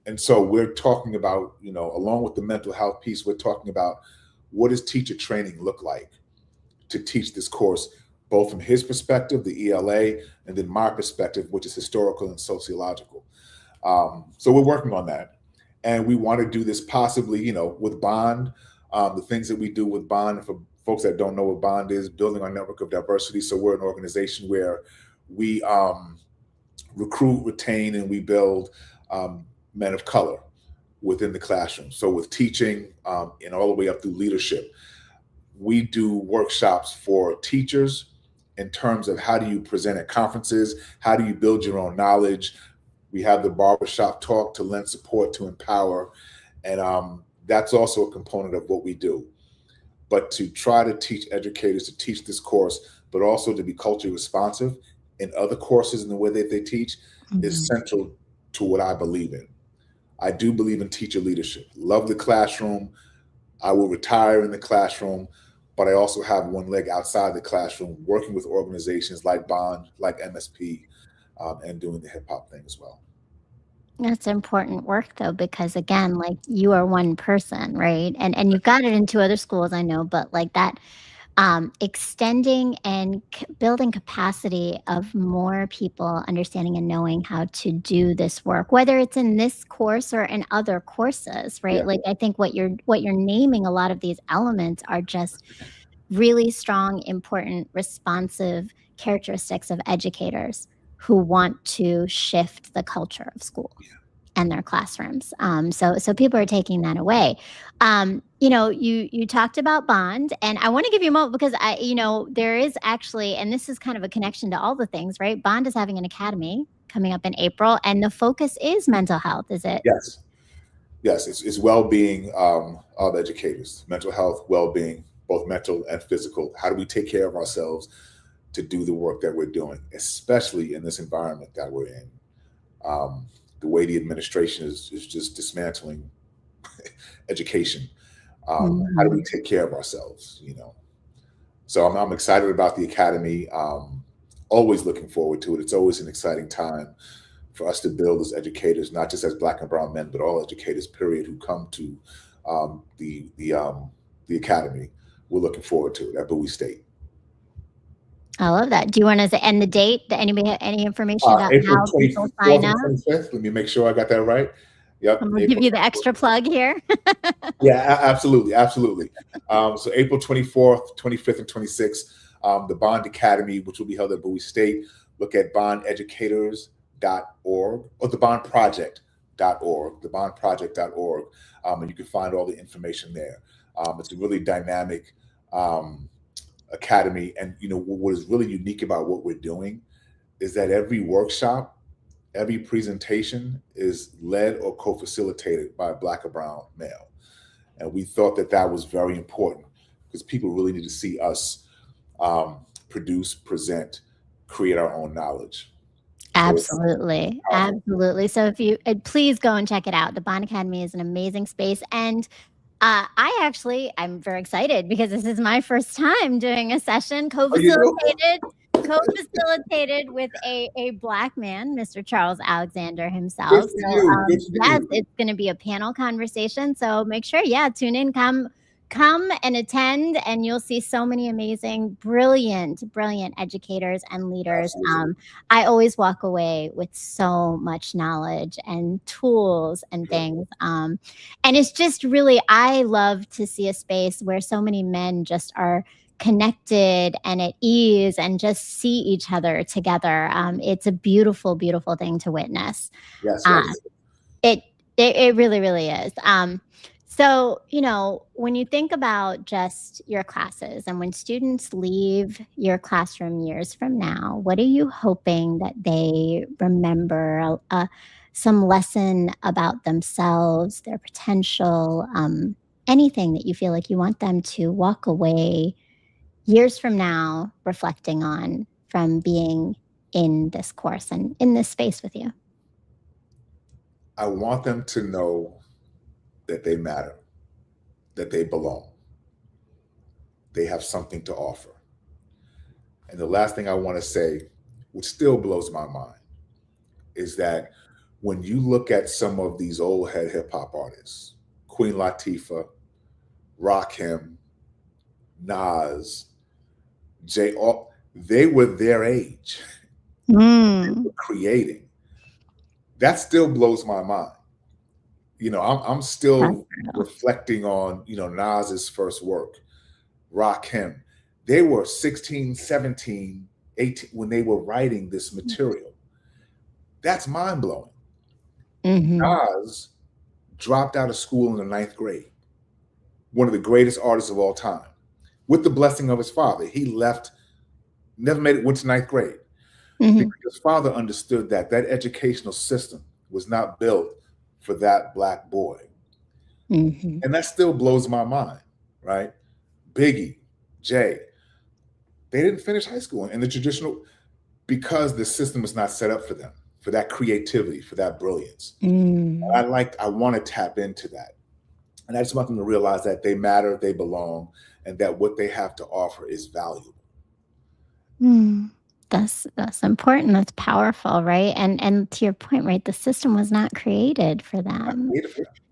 And so we're talking about, along with the mental health piece, we're talking about what does teacher training look like to teach this course, both from his perspective, the ELA, and then my perspective, which is historical and sociological. So we're working on that. And we want to do this possibly, with Bond, the things that we do with Bond. For folks that don't know what Bond is, building our network of diversity. So we're an organization where we recruit, retain, and we build men of color within the classroom. So with teaching and all the way up through leadership, we do workshops for teachers in terms of how do you present at conferences, how do you build your own knowledge. We have the barbershop talk to lend support, to empower, and that's also a component of what we do. But to try to teach educators to teach this course, but also to be culturally responsive in other courses and the way that they teach is Mhm. central to what I believe in. I do believe in teacher leadership. Love the classroom. I will retire in the classroom, but I also have one leg outside the classroom, working with organizations like Bond, like MSP, and doing the hip hop thing as well. That's important work though, because again, like you are one person, right? And you've got it in two other schools, I know, but like that extending and building capacity of more people understanding and knowing how to do this work, whether it's in this course or in other courses, right? Yeah, Like I think what you're naming, a lot of these elements are just really strong, important, responsive characteristics of educators who want to shift the culture of school and their classrooms. So people are taking that away. You talked about Bond, and I want to give you a moment because there is actually, and this is kind of a connection to all the things, right? Bond is having an academy coming up in April, and the focus is mental health. Is it? yes, yes. It's well-being of educators, mental health, well-being, both mental and physical. How do we take care of ourselves to do the work that we're doing, especially in this environment that we're in? The way the administration is just dismantling education. How do we Mhm. take care of ourselves? So I'm excited about the academy. Always looking forward to it. It's always an exciting time for us to build as educators, not just as Black and brown men, but all educators, period, who come to the academy. We're looking forward to it at Bowie State. I love that. Do you want to end the date? Anybody have any information about April how people 24th sign and up? 25th. Let me make sure I got that right. Yep, I'm gonna give April you the 24th. extra plug here. Yeah, absolutely, absolutely. So April 24th, 25th, and 26th, the Bond Academy, which will be held at Bowie State. look at bondeducators.org or thebondproject.org, thebondproject.org, and you can find all the information there. It's a really dynamic academy, and what is really unique about what we're doing is that every workshop, every presentation is led or co-facilitated by a Black or brown male. And we thought that that was very important because people really need to see us produce, present, create our own knowledge. Absolutely. Absolutely. So if you please go and check it out. The Bond Academy is an amazing space. And I'm very excited because this is my first time doing a session co-facilitated with a Black man, Mr. Charles Alexander himself. So yes, it's going to be a panel conversation. So make sure, tune in, come and attend, and you'll see so many amazing, brilliant educators and leaders. I always walk away with so much knowledge and tools and things. And it's just really, I love to see a space where so many men just are connected and at ease and just see each other together. It's a beautiful, beautiful thing to witness. Yes, It really, really is. So, when you think about just your classes and when students leave your classroom years from now, what are you hoping that they remember? Some lesson about themselves, their potential, anything that you feel like you want them to walk away years from now reflecting on from being in this course and in this space with you? I want them to know that they matter, that they belong, they have something to offer. And the last thing I want to say, which still blows my mind, is that when you look at some of these old head hip hop artists, Queen Latifah, Rakim, Nas, Jay, they were their age. They were creating. That still blows my mind. I'm still reflecting on, Nas's first work, Rakim. They were 16, 17, 18 when they were writing this material. That's mind blowing. Nas dropped out of school in the 9th grade. One of the greatest artists of all time. With the blessing of his father, he left, never went to 9th grade. Because his father understood that educational system was not built for that Black boy. And that still blows my mind, right? Biggie, Jay, they didn't finish high school in the traditional, because the system was not set up for them, for that creativity, for that brilliance. I want to tap into that. And I just want them to realize that they matter, they belong, and that what they have to offer is valuable. That's important. That's powerful, right? And to your point, right, the system was not created for them.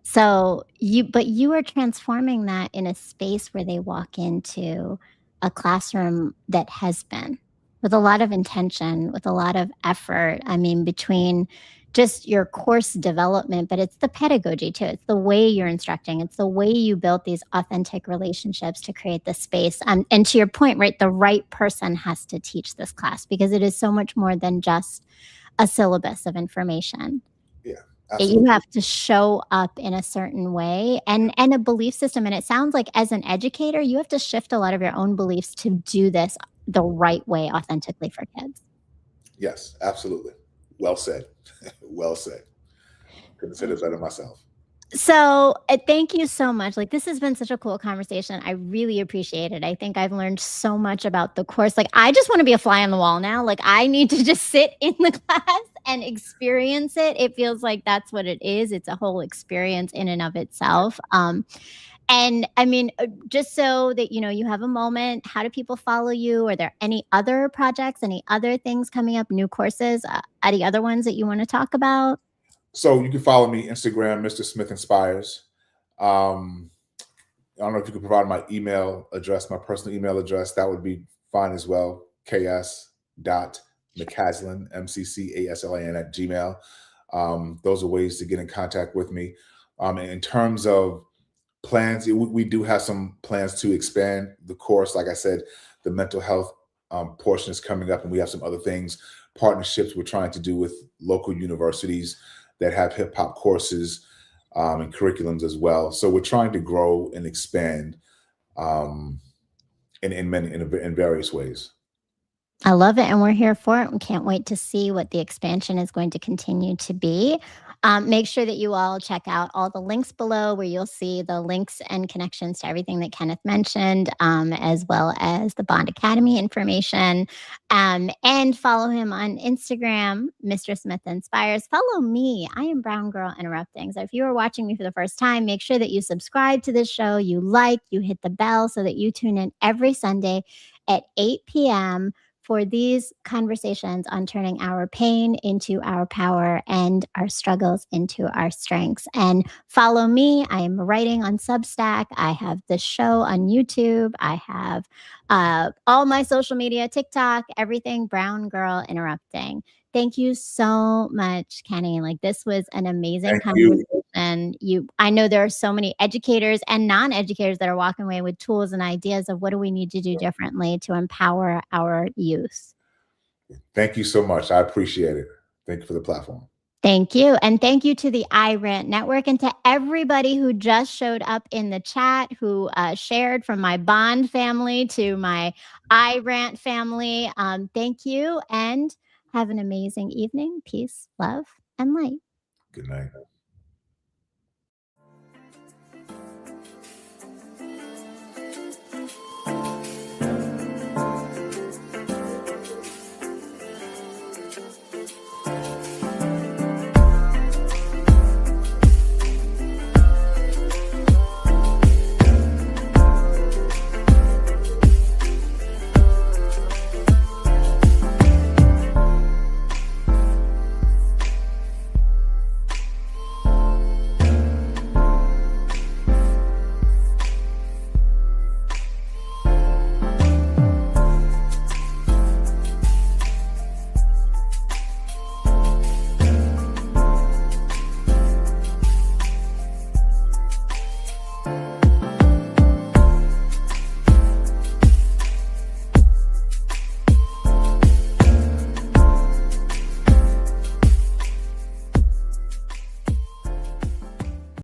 So you are transforming that in a space where they walk into a classroom that has been, with a lot of intention, with a lot of effort. I mean, between just your course development, but it's the pedagogy too. It's the way you're instructing. It's the way you built these authentic relationships to create the space. And to your point, right, the right person has to teach this class because it is so much more than just a syllabus of information. Yeah. Absolutely. You have to show up in a certain way and a belief system. And it sounds like as an educator, you have to shift a lot of your own beliefs to do this the right way, authentically for kids. Yes, absolutely. Well said. Well said. Couldn't say it better myself. So thank you so much. Like, this has been such a cool conversation. I really appreciate it. I think I've learned so much about the course. Like, I just want to be a fly on the wall now. Like, I need to just sit in the class and experience it. It feels like that's what it is. It's a whole experience in and of itself. And I mean, just so that, you have a moment, how do people follow you? Are there any other projects, any other things coming up, new courses, any other ones that you want to talk about? So you can follow me Instagram, Mr. Smith Inspires. I don't know if you could provide my email address, my personal email address. That would be fine as well. ks.mccaslin, MCCASLIN at Gmail. Those are ways to get in contact with me. And in terms of plans, we do have some plans to expand the course. Like I said, the mental health portion is coming up, and we have some other things. partnerships we're trying to do with local universities that have hip hop courses and curriculums as well. So we're trying to grow and expand um, in various ways. I love it, and we're here for it. We can't wait to see what the expansion is going to continue to be. Make sure that you all check out all the links below where you'll see the links and connections to everything that Kenneth mentioned, as well as the Bond Academy information. And follow him on Instagram, Mr. Smith Inspires. Follow me. I am Brown Girl Interrupting. So if you are watching me for the first time, make sure that you subscribe to this show, you like, you hit the bell so that you tune in every Sunday at 8 p.m. for these conversations on turning our pain into our power and our struggles into our strengths. And follow me. I am writing on Substack. I have the show on YouTube. I have all my social media, TikTok, everything Brown Girl Interrupting. Thank you so much, Kenny. Like, this was an amazing Thank you. conversation. I know there are so many educators and non-educators that are walking away with tools and ideas of what do we need to do differently to empower our youth. Thank you so much. I appreciate it. Thank you for the platform. Thank you. And thank you to the iRant Network and to everybody who just showed up in the chat, who shared, from my Bond family to my iRant family. Thank you, and have an amazing evening. Peace, love, and light. Good night.